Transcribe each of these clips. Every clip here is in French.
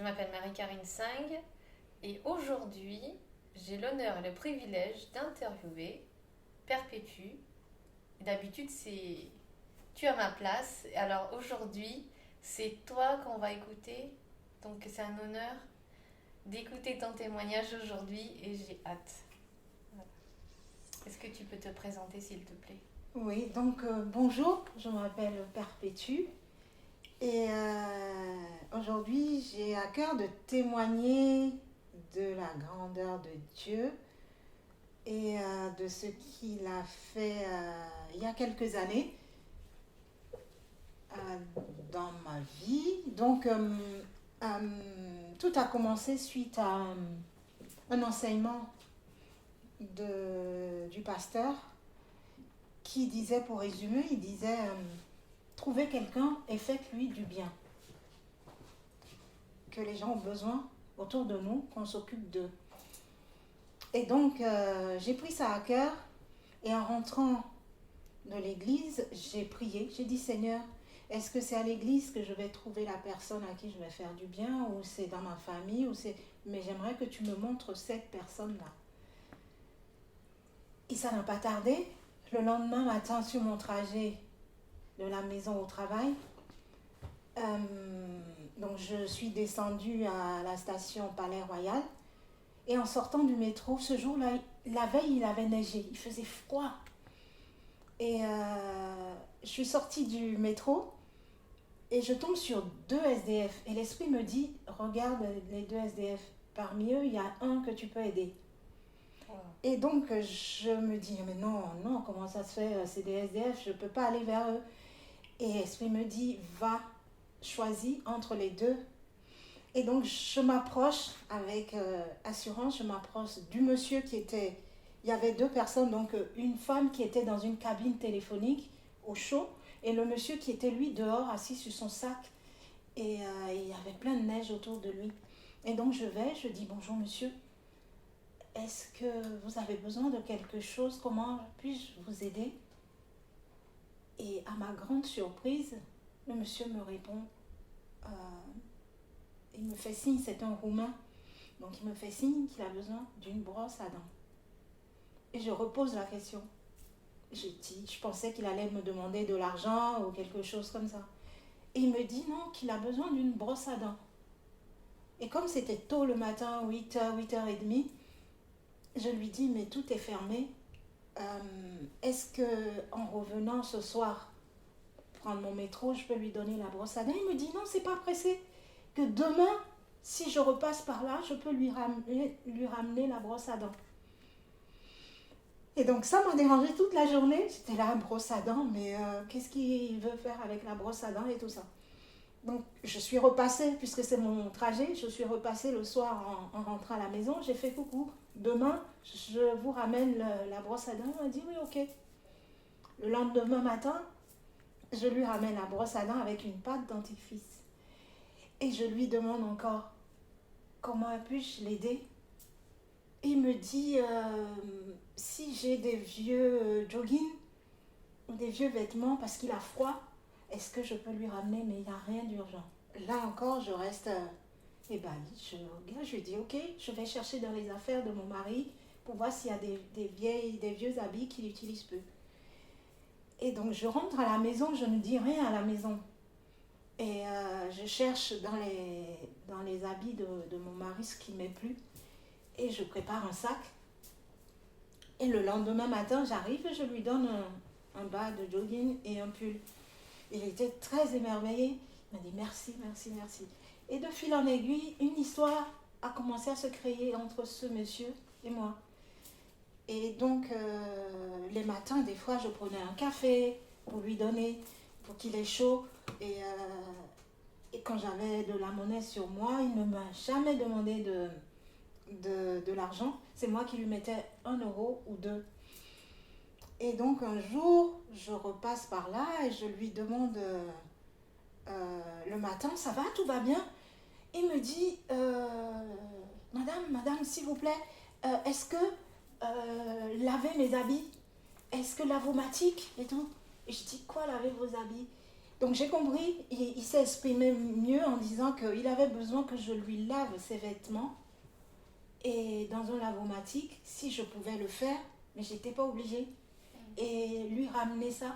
Je m'appelle Marie-Karine Singh et aujourd'hui, j'ai l'honneur et le privilège d'interviewer Perpétue. D'habitude, c'est tu à ma place. Alors aujourd'hui, c'est toi qu'on va écouter. Donc c'est un honneur d'écouter ton témoignage aujourd'hui et j'ai hâte. Voilà. Est-ce que tu peux te présenter s'il te plaît? Oui, donc bonjour, je m'appelle Perpétue et aujourd'hui j'ai à cœur de témoigner de la grandeur de Dieu et de ce qu'il a fait il y a quelques années dans ma vie. Donc tout a commencé suite à un enseignement du pasteur qui disait, pour résumer, il disait trouvez quelqu'un et faites-lui du bien. Que les gens ont besoin autour de nous, qu'on s'occupe d'eux. Et donc, j'ai pris ça à cœur et en rentrant de l'église, j'ai prié. J'ai dit, Seigneur, est-ce que c'est à l'église que je vais trouver la personne à qui je vais faire du bien ou c'est dans ma famille ou c'est... Mais j'aimerais que tu me montres cette personne-là. Et ça n'a pas tardé. Le lendemain matin, sur mon trajet de la maison au travail, donc je suis descendue à la station Palais Royal et en sortant du métro, ce jour-là, la veille, il avait neigé, il faisait froid. Et je suis sortie du métro et je tombe sur deux SDF. Et l'esprit me dit, regarde les deux SDF. Parmi eux, il y a un que tu peux aider. Wow. Et donc, je me dis, mais non, comment ça se fait? C'est des SDF, je ne peux pas aller vers eux. Et l'esprit me dit, va, choisis entre les deux. Et donc, je m'approche avec assurance, je m'approche du monsieur qui était... Il y avait deux personnes, donc une femme qui était dans une cabine téléphonique au chaud et le monsieur qui était lui dehors assis sur son sac et il y avait plein de neige autour de lui. Et donc je dis bonjour monsieur, est-ce que vous avez besoin de quelque chose? Comment puis-je vous aider? Et à ma grande surprise, le monsieur me répond, il me fait signe, c'est un Roumain, donc il me fait signe qu'il a besoin d'une brosse à dents. Et je repose la question. Je pensais qu'il allait me demander de l'argent ou quelque chose comme ça. Et il me dit non, qu'il a besoin d'une brosse à dents. Et comme c'était tôt le matin, 8h, 8h30, je lui dis mais tout est fermé. Est-ce que en revenant ce soir, prendre mon métro, je peux lui donner la brosse à dents? Il me dit non, c'est pas pressé. Que demain, si je repasse par là, je peux lui ramener la brosse à dents. Et donc ça m'a dérangé toute la journée. J'étais là, brosse à dents, mais qu'est-ce qu'il veut faire avec la brosse à dents et tout ça? Donc je suis repassée, puisque c'est mon trajet, je suis repassée le soir en rentrant à la maison. J'ai fait coucou, demain je vous ramène la brosse à dents. Il m'a dit oui, ok. Le lendemain matin, je lui ramène la brosse à dents avec une pâte dentifrice. Et je lui demande encore comment puis-je l'aider. Il me dit si j'ai des vieux jogging ou des vieux vêtements parce qu'il a froid, est-ce que je peux lui ramener? Mais il n'y a rien d'urgent. Là encore, je reste ébahie. Je regarde, je lui dis ok, je vais chercher dans les affaires de mon mari pour voir s'il y a des vieux habits qu'il utilise peu. Et donc je rentre à la maison, je ne dis rien à la maison. Et je cherche dans les habits de mon mari ce qui m'est plu. Et je prépare un sac. Et le lendemain matin, j'arrive et je lui donne un bas de jogging et un pull. Il était très émerveillé. Il m'a dit merci, merci, merci. Et de fil en aiguille, une histoire a commencé à se créer entre ce monsieur et moi. Et donc, les matins, des fois, je prenais un café pour lui donner, pour qu'il ait chaud. Et quand j'avais de la monnaie sur moi, il ne m'a jamais demandé de l'argent. C'est moi qui lui mettais 1 euro ou 2. Et donc un jour, je repasse par là et je lui demande le matin, ça va, tout va bien? Il me dit, madame, s'il vous plaît, est-ce que laver mes habits, est-ce que lavomatique et tout? Et je dis, quoi laver vos habits? Donc j'ai compris, il s'est exprimé mieux en disant qu'il avait besoin que je lui lave ses vêtements et dans un lavomatique, si je pouvais le faire, mais je n'étais pas obligée. Et lui ramener ça.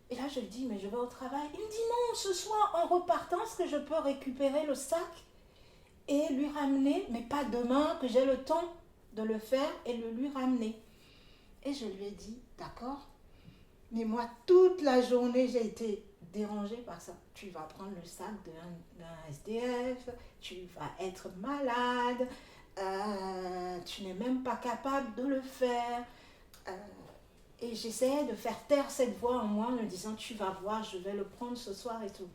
Et là je lui dis, mais je vais au travail. Il me dit non, ce soir en repartant, est-ce que je peux récupérer le sac et lui ramener, mais pas demain, que j'ai le temps de le faire et le lui ramener. Et je lui ai dit, d'accord, mais moi toute la journée j'ai été dérangée par ça. Tu vas prendre le sac d'un SDF, tu vas être malade, tu n'es même pas capable de le faire. Et j'essayais de faire taire cette voix en moi en me disant, tu vas voir, je vais le prendre ce soir et tout.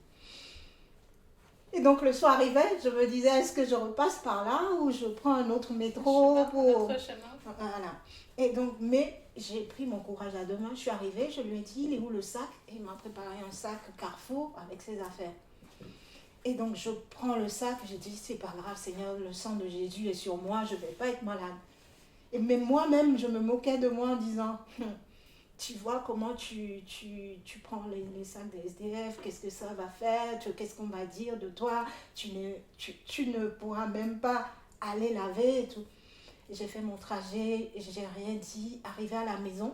Et donc le soir arrivait, je me disais, est-ce que je repasse par là ou je prends un autre métro Un autre chemin. Voilà. Et donc, mais j'ai pris mon courage à deux mains, je suis arrivée, je lui ai dit, il est où le sac? Et il m'a préparé un sac Carrefour avec ses affaires. Et donc je prends le sac, j'ai dit, c'est pas grave Seigneur, le sang de Jésus est sur moi, je ne vais pas être malade. Et mais moi-même, je me moquais de moi en disant, tu vois comment tu prends les sacs des SDF, qu'est-ce que ça va faire, qu'est-ce qu'on va dire de toi, tu ne pourras même pas aller laver et tout. Et j'ai fait mon trajet, j'ai rien dit, arrivé à la maison,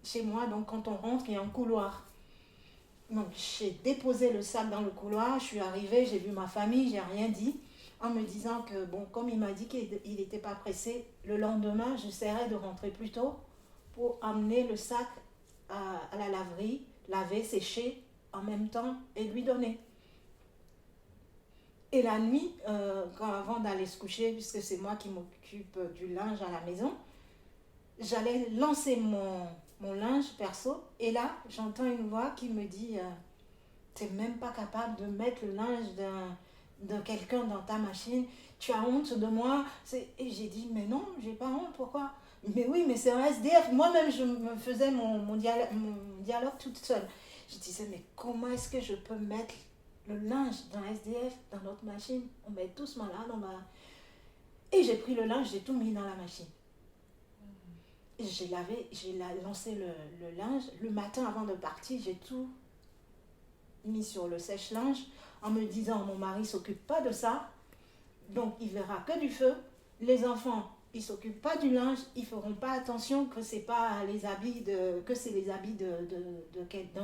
chez moi, donc quand on rentre, il y a un couloir. Donc j'ai déposé le sac dans le couloir, je suis arrivée, j'ai vu ma famille, j'ai rien dit, en me disant que, bon, comme il m'a dit qu'il n'était pas pressé, le lendemain, j'essaierai de rentrer plus tôt pour amener le sac à la laverie, laver, sécher en même temps et lui donner. Et la nuit, avant d'aller se coucher, puisque c'est moi qui m'occupe du linge à la maison, j'allais lancer mon linge perso et là, j'entends une voix qui me dit t'es même pas capable de mettre le linge de quelqu'un dans ta machine, tu as honte de moi. Et j'ai dit, mais non, j'ai pas honte, pourquoi? Mais oui, mais c'est un SDF. Moi-même, je me faisais mon dialogue toute seule. Je disais, mais comment est-ce que je peux mettre le linge d'un SDF dans notre machine? On va être tous malades, Et j'ai pris le linge, j'ai tout mis dans la machine. J'ai lancé le linge. Le matin, avant de partir, j'ai tout mis sur le sèche-linge en me disant, mon mari ne s'occupe pas de ça, donc il verra que du feu. Les enfants, ils ne s'occupent pas du linge, ils ne feront pas attention que c'est pas les habits d'un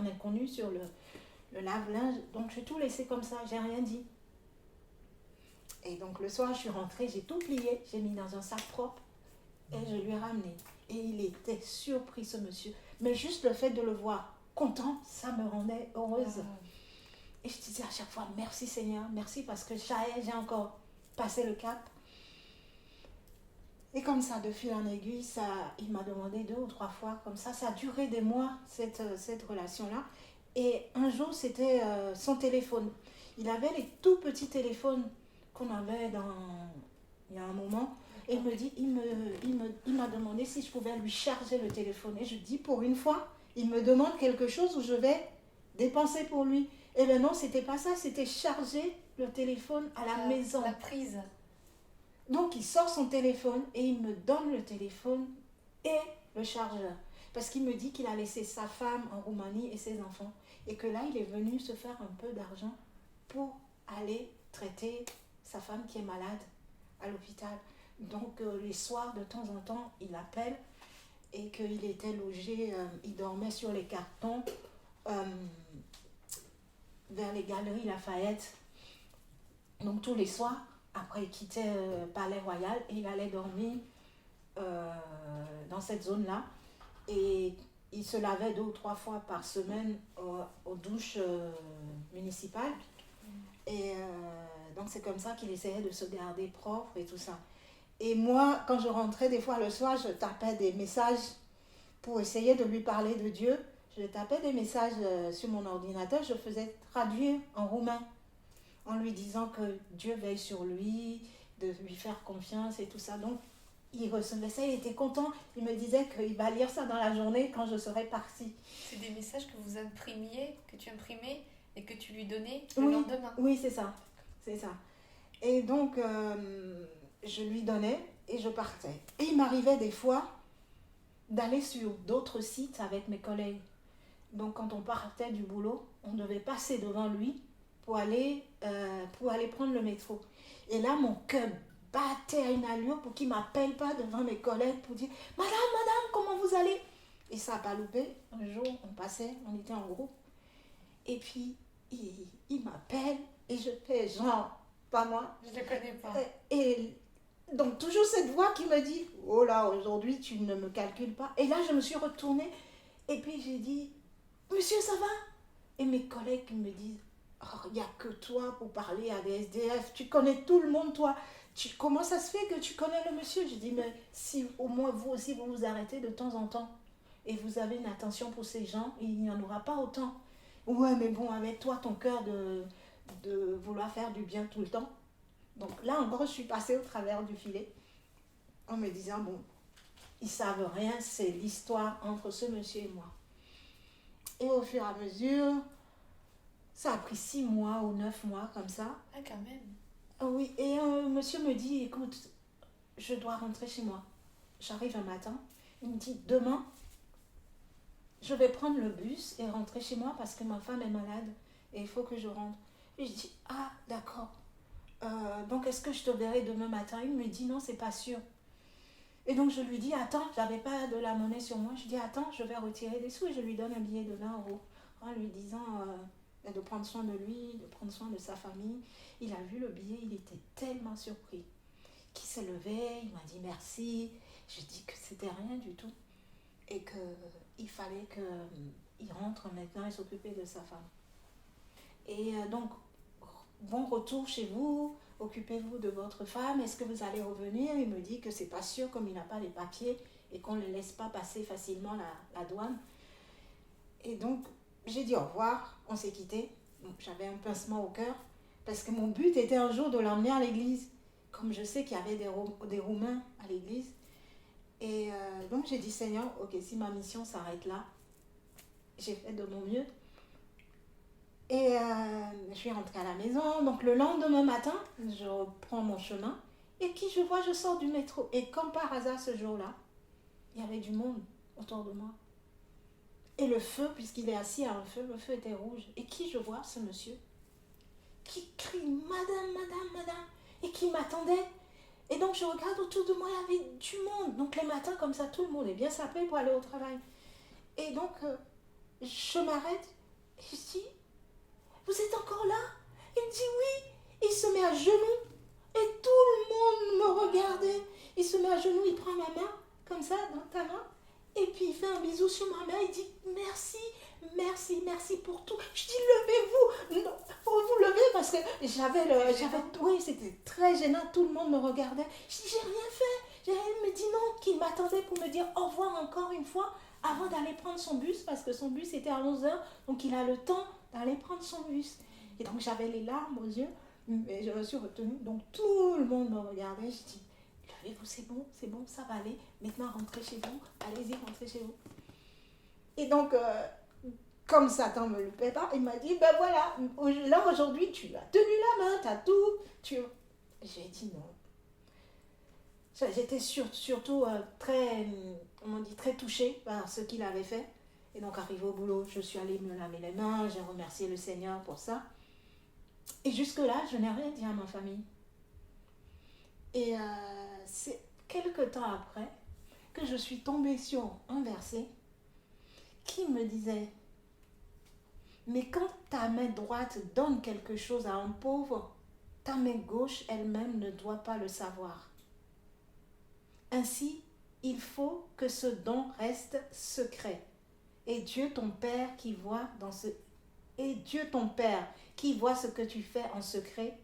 inconnu sur le lave-linge. Donc j'ai tout laissé comme ça, j'ai rien dit. Et donc le soir, je suis rentrée, j'ai tout plié, j'ai mis dans un sac propre et je lui ai ramené. Et il était surpris, ce monsieur. Mais juste le fait de le voir content, ça me rendait heureuse. Et je disais à chaque fois, merci Seigneur, merci parce que j'ai encore passé le cap. Et comme ça, de fil en aiguille, il m'a demandé 2 ou 3 fois, comme ça a duré des mois, cette relation-là. Et un jour, c'était son téléphone. Il avait les tout petits téléphones qu'on avait il y a un moment. Et il m'a demandé si je pouvais lui charger le téléphone. Et je dis, pour une fois, il me demande quelque chose où je vais dépenser pour lui. Et bien non, c'était pas ça, c'était charger le téléphone à la maison. La prise. Donc il sort son téléphone et il me donne le téléphone et le chargeur. Parce qu'il me dit qu'il a laissé sa femme en Roumanie et ses enfants. Et que là, il est venu se faire un peu d'argent pour aller traiter sa femme qui est malade à l'hôpital. Donc les soirs, de temps en temps, il appelle et qu'il était logé, il dormait sur les cartons vers les Galeries Lafayette. Donc tous les soirs, après il quittait Palais Royal et il allait dormir dans cette zone-là. Et il se lavait 2 ou 3 fois par semaine aux douches municipales. Et donc c'est comme ça qu'il essayait de se garder propre et tout ça. Et moi, quand je rentrais des fois le soir, je tapais des messages pour essayer de lui parler de Dieu. Je tapais des messages sur mon ordinateur, je faisais traduire en roumain en lui disant que Dieu veille sur lui, de lui faire confiance et tout ça. Donc, il recevait ça, il était content. Il me disait qu'il va lire ça dans la journée quand je serai partie. C'est des messages que vous imprimiez, que tu imprimais et que tu lui donnais le lendemain. Oui, c'est ça. C'est ça. Et donc, je lui donnais et je partais. Et il m'arrivait des fois d'aller sur d'autres sites avec mes collègues. Donc quand on partait du boulot, on devait passer devant lui pour aller prendre le métro. Et là, mon cœur battait à une allure pour qu'il ne m'appelle pas devant mes collègues pour dire « Madame, comment vous allez ?» Et ça n'a pas loupé. Un jour, on passait, on était en groupe. Et puis, il m'appelle et je fais genre, pas moi. Je ne le connais pas. Et donc, toujours cette voix qui me dit « Oh là, aujourd'hui, tu ne me calcules pas. » Et là, je me suis retournée et puis j'ai dit « Monsieur, ça va ?» Et mes collègues me disent « Oh, il n'y a que toi pour parler à des SDF. Tu connais tout le monde, toi. Comment ça se fait que tu connais le monsieur ?» Je dis « Mais si au moins vous aussi, vous vous arrêtez de temps en temps et vous avez une attention pour ces gens, il n'y en aura pas autant. » Ouais, mais bon, avec toi, ton cœur de vouloir faire du bien tout le temps. Donc là encore, je suis passée au travers du filet en me disant, bon, ils savent rien, c'est l'histoire entre ce monsieur et moi. Et au fur et à mesure, ça a pris 6 mois ou 9 mois comme ça. Ah, quand même. Ah oui, et monsieur me dit, écoute, je dois rentrer chez moi. J'arrive un matin, il me dit, demain, je vais prendre le bus et rentrer chez moi parce que ma femme est malade et il faut que je rentre. Et je dis, ah, d'accord. Donc, est-ce que je te verrai demain matin? Il me dit, non, c'est pas sûr. Et donc, je lui dis, attends, j'avais pas de la monnaie sur moi. Je dis, attends, je vais retirer des sous et je lui donne un billet de 20 euros en lui disant de prendre soin de lui, de prendre soin de sa famille. Il a vu le billet, il était tellement surpris qu'il s'est levé, il m'a dit merci. Je dis que c'était rien du tout et qu'il fallait qu'il rentre maintenant et s'occuper de sa femme. Et donc, bon retour chez vous, occupez-vous de votre femme, est-ce que vous allez revenir? Il me dit que c'est pas sûr comme il n'a pas les papiers et qu'on ne le laisse pas passer facilement la douane. Et donc, j'ai dit au revoir, on s'est quitté. J'avais un pincement au cœur parce que mon but était un jour de l'emmener à l'église. Comme je sais qu'il y avait des Roumains à l'église. Et donc j'ai dit, Seigneur, ok, si ma mission s'arrête là, j'ai fait de mon mieux. Et je suis rentrée à la maison. Donc le lendemain matin, je reprends mon chemin. Et qui je vois, je sors du métro. Et comme par hasard ce jour-là, il y avait du monde autour de moi. Et le feu, puisqu'il est assis à un feu, le feu était rouge. Et qui je vois, ce monsieur qui crie, Madame, Madame, Madame, et qui m'attendait. Et donc je regarde autour de moi, il y avait du monde. Donc les matins, comme ça, tout le monde est bien sapé pour aller au travail. Et donc, je m'arrête et je dis, vous êtes encore là? Il me dit oui. Il se met à genoux et tout le monde me regardait. Il se met à genoux, il prend ma main, comme ça, dans ta main. Et puis il fait un bisou sur ma main, il dit merci, merci, merci pour tout. Je dis levez-vous, non, faut vous lever parce que oui, c'était très gênant, tout le monde me regardait. Je dis j'ai rien fait, il me dit non, qu'il m'attendait pour me dire au revoir encore une fois avant d'aller prendre son bus parce que son bus était à 11h, donc il a le temps d'aller prendre son bus. Et donc j'avais les larmes aux yeux, mais je me suis retenue, donc tout le monde me regardait, je dis levez-vous, c'est bon, ça va aller. Maintenant, rentrez chez vous. Allez-y, rentrez chez vous. Et donc, comme Satan ne me le paie pas, il m'a dit, ben voilà, là aujourd'hui, tu as tenu la main, tu as tout. J'ai dit non. J'étais surtout très touchée par ce qu'il avait fait. Et donc, arrivé au boulot, je suis allée me laver les mains, j'ai remercié le Seigneur pour ça. Et jusque-là, je n'ai rien dit à ma famille. Et c'est quelques temps après que je suis tombée sur un verset qui me disait « Mais quand ta main droite donne quelque chose à un pauvre, ta main gauche elle-même ne doit pas le savoir. Ainsi, il faut que ce don reste secret. Et Dieu ton Père qui voit ce que tu fais en secret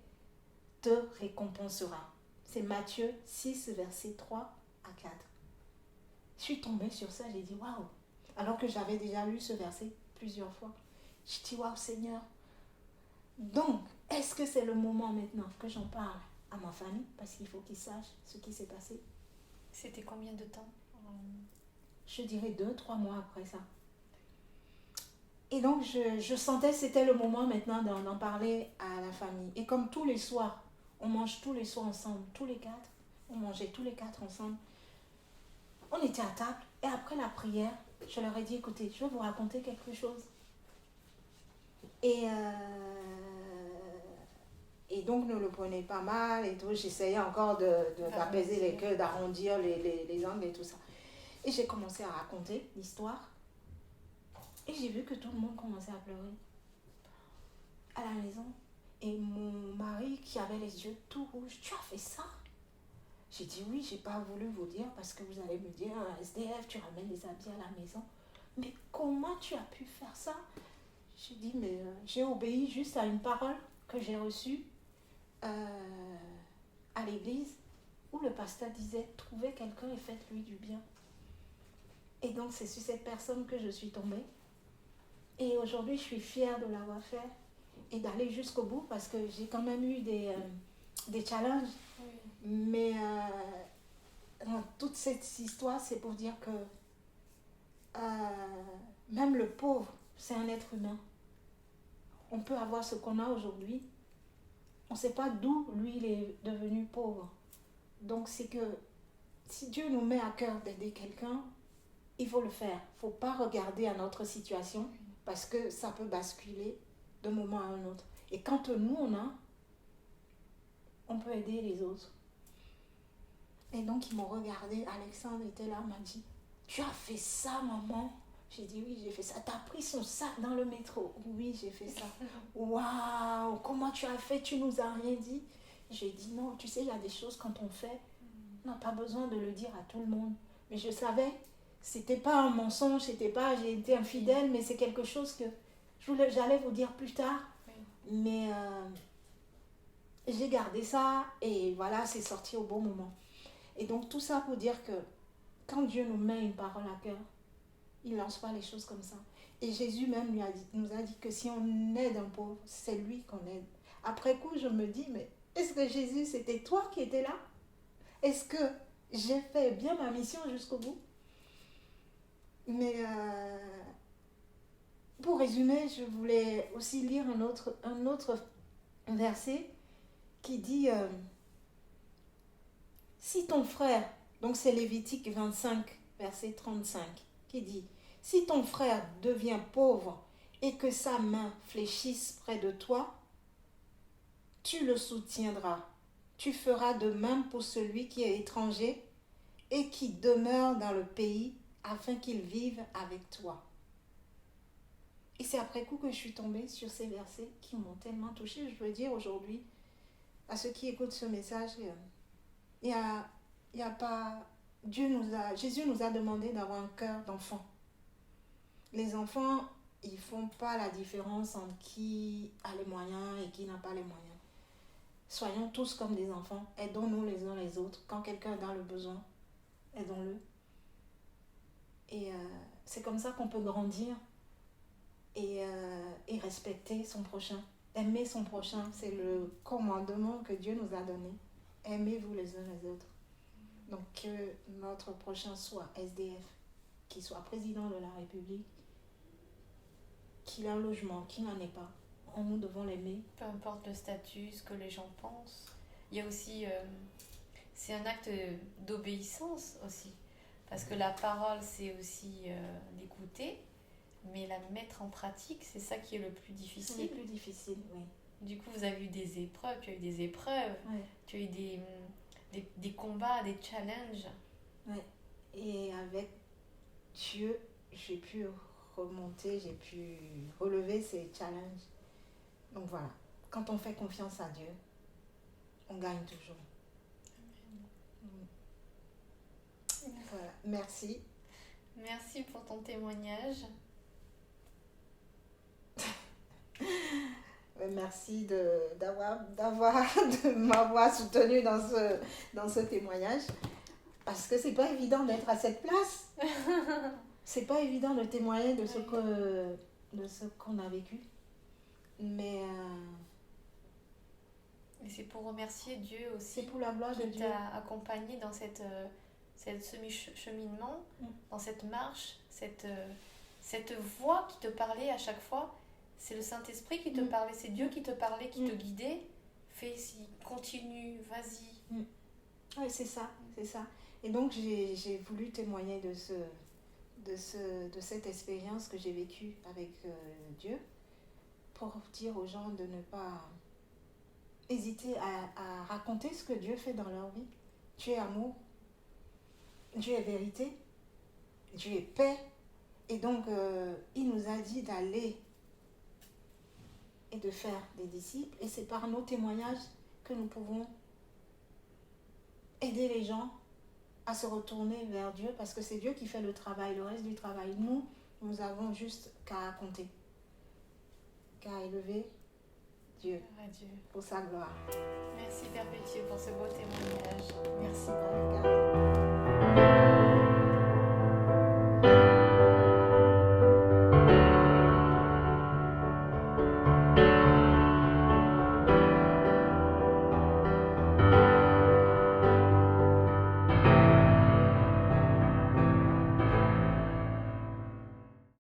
te récompensera. » C'est Matthieu 6, versets 3 à 4. Je suis tombée sur ça, j'ai dit waouh. Alors que j'avais déjà lu ce verset plusieurs fois. Je dis waouh Seigneur. Donc, est-ce que c'est le moment maintenant que j'en parle à ma famille? Parce qu'il faut qu'ils sachent ce qui s'est passé. C'était combien de temps? Je dirais 2-3 mois après ça. Et donc, je sentais que c'était le moment maintenant d'en parler à la famille. Et comme tous les soirs, on mange tous les soirs ensemble, tous les 4. On mangeait tous les 4 ensemble. On était à table et après la prière, je leur ai dit, écoutez, je vais vous raconter quelque chose. Et, et donc, ne le prenez pas mal et tout. J'essayais encore d'apaiser les cœurs, d'arrondir les angles et tout ça. Et j'ai commencé à raconter l'histoire. Et j'ai vu que tout le monde commençait à pleurer à la maison. Et mon mari, qui avait les yeux tout rouges, tu as fait ça? J'ai dit oui, j'ai pas voulu vous dire parce que vous allez me dire, SDF, tu ramènes les habits à la maison. Mais comment tu as pu faire ça? J'ai dit, mais j'ai obéi juste à une parole que j'ai reçue à l'église où le pasteur disait, trouvez quelqu'un et faites-lui du bien. Et donc, c'est sur cette personne que je suis tombée. Et aujourd'hui, je suis fière de l'avoir fait et d'aller jusqu'au bout parce que j'ai quand même eu des challenges. Oui. Mais dans toute cette histoire, c'est pour dire que même le pauvre, c'est un être humain. On peut avoir ce qu'on a aujourd'hui. On ne sait pas d'où lui il est devenu pauvre. Donc c'est que si Dieu nous met à cœur d'aider quelqu'un, il faut le faire. Il ne faut pas regarder à notre situation parce que ça peut basculer d'un moment à un autre. Et quand nous on peut aider les autres. Et donc ils m'ont regardé, Alexandre était là, m'a dit, tu as fait ça maman? J'ai dit oui, j'ai fait ça. T'as pris son sac dans le métro? Oui, j'ai fait ça. Waouh, comment tu as fait? Tu nous as rien dit? J'ai dit non, tu sais, il y a des choses quand on fait, on n'a pas besoin de le dire à tout le monde. Mais je savais, c'était pas un mensonge, c'était pas j'ai été infidèle, mais c'est quelque chose que j'allais vous dire plus tard. Mais j'ai gardé ça et voilà, c'est sorti au bon moment. Et donc tout ça pour dire que quand Dieu nous met une parole à cœur, il ne lance pas les choses comme ça. Et Jésus même nous a dit que si on aide un pauvre, c'est lui qu'on aide. Après coup, je me dis, mais est-ce que Jésus, c'était toi qui étais là? Est-ce que j'ai fait bien ma mission jusqu'au bout? Mais pour résumer, je voulais aussi lire un autre verset qui dit, si ton frère, donc c'est Lévitique 25, verset 35, qui dit, si ton frère devient pauvre et que sa main fléchisse près de toi, tu le soutiendras. Tu feras de même pour celui qui est étranger et qui demeure dans le pays afin qu'il vive avec toi. Et c'est après coup que je suis tombée sur ces versets qui m'ont tellement touchée. Je veux dire aujourd'hui à ceux qui écoutent ce message, il y a pas... Jésus nous a demandé d'avoir un cœur d'enfant. Les enfants, ils ne font pas la différence entre qui a les moyens et qui n'a pas les moyens. Soyons tous comme des enfants. Aidons-nous les uns les autres. Quand quelqu'un est dans le besoin, aidons-le. Et c'est comme ça qu'on peut grandir et respecter son prochain. Aimer son prochain, c'est le commandement que Dieu nous a donné. Aimez-vous les uns les autres. Donc que notre prochain soit SDF, qu'il soit président de la République, qu'il ait un logement, qu'il n'en ait pas. Nous devons l'aimer. Peu importe le statut, ce que les gens pensent. Il y a aussi, c'est un acte d'obéissance aussi. Parce que la parole, c'est aussi l'écouter, mais la mettre en pratique, c'est ça qui est le plus difficile. C'est le plus difficile, oui. Du coup, vous avez eu des épreuves, tu as eu des épreuves, tu as eu des combats, des challenges. Oui, et avec Dieu, j'ai pu remonter, j'ai pu relever ces challenges. Donc voilà, quand on fait confiance à Dieu, on gagne toujours. Voilà, merci. Merci pour ton témoignage. Merci de m'avoir soutenue dans ce témoignage. Parce que c'est pas évident d'être à cette place. C'est pas évident de témoigner de ce qu'on a vécu. Mais et c'est pour remercier Dieu aussi. C'est pour la gloire de Dieu. Qui t'a accompagné dans cette cheminement, dans cette marche, cette voix qui te parlait à chaque fois. C'est le Saint-Esprit qui te parlait, c'est Dieu qui te parlait, qui te guidait. Fais ci, continue, vas-y. Oui, c'est ça, c'est ça. Et donc j'ai voulu témoigner de de cette expérience que j'ai vécue avec Dieu pour dire aux gens de ne pas hésiter à raconter ce que Dieu fait dans leur vie. Dieu est amour, Dieu est vérité, Dieu est paix. Et donc, il nous a dit d'aller et de faire des disciples. Et c'est par nos témoignages que nous pouvons aider les gens à se retourner vers Dieu, parce que c'est Dieu qui fait le travail, le reste du travail. Nous avons juste qu'à raconter, qu'à élever Dieu Gloire à Dieu. pour sa gloire. Merci Perpétue pour ce beau témoignage. Merci.